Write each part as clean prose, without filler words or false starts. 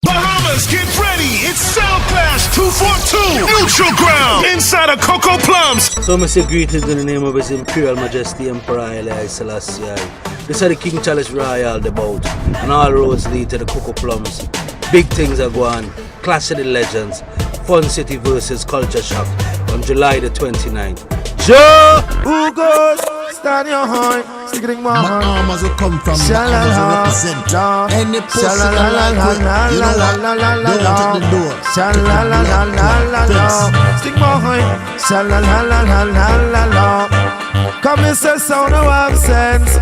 Bahamas, get ready! It's Sound Clash 242, neutral ground, inside of Koko plumS. So I say greetings in the name of His Imperial Majesty Emperor Haile Selassie. This is the King Charles Royal the boat, and all roads lead to the Koko plumS. Big things are going, Clash of the Legends, Fun City versus Culture Shock on July the 29th. Joe! Who goes? Stand your horn, stick it in my horn. Bahamas will come from Bahamas will represent. Any pussy that like it, you know what? Don't at the door. Stick my horn. Come and say sound of absence.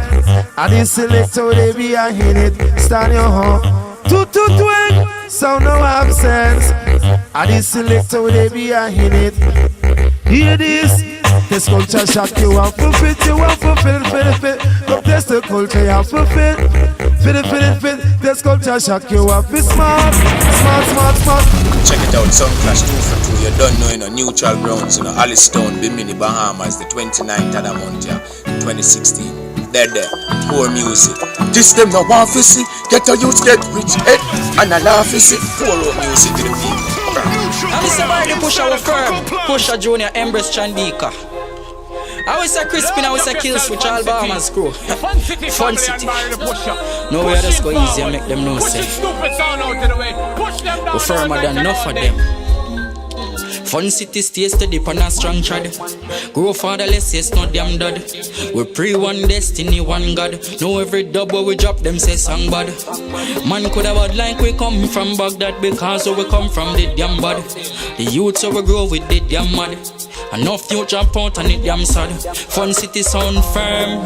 And this selector they be a hit it. Stand your horn. Twang. Sound of absence. And this selector they be a hit it. Hear this. This culture shock you want to fit, you want to fit. Come test the culture you want to fit. This culture shock you want to be smart. Check it out, Sound Clash 242. You don't know, neutral grounds, Alistown, Bimini, Bahamas, the 29th of the month, 2016. There, poor music. This them no want to see. Get a youth, get rich, and I laugh to see. Poor music to the people. And this is why they push our firm, push a junior, embrace Chandika. I was a Crispin, I was a Kill Switch, all Bahamas crew. Fun City. No way I just go easy and make them know say we're firmer than enough of them. Fun City stay steady on a strong trad. Grow fatherless, yes, not damn dad. We pray one destiny, one God. Know every dub where we drop them say song bad. Man could have had like we come from Baghdad, because we come from the damn bad. The youth so we grow with the damn mad. Enough future jump out and it damn sad. Fun City sound firm.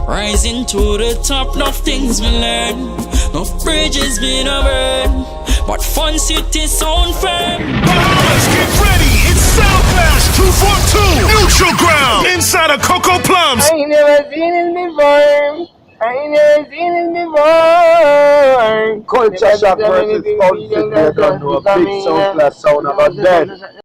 Rising to the top, no things we learn. No bridges been burned. But Fun City sound firm. Bahamas, get ready! It's Sound Clash 242, neutral ground, inside of Koko plumS. I ain't never seen it before. Culture shock versus Fun City. You don't know a big Sound Clash sound about that.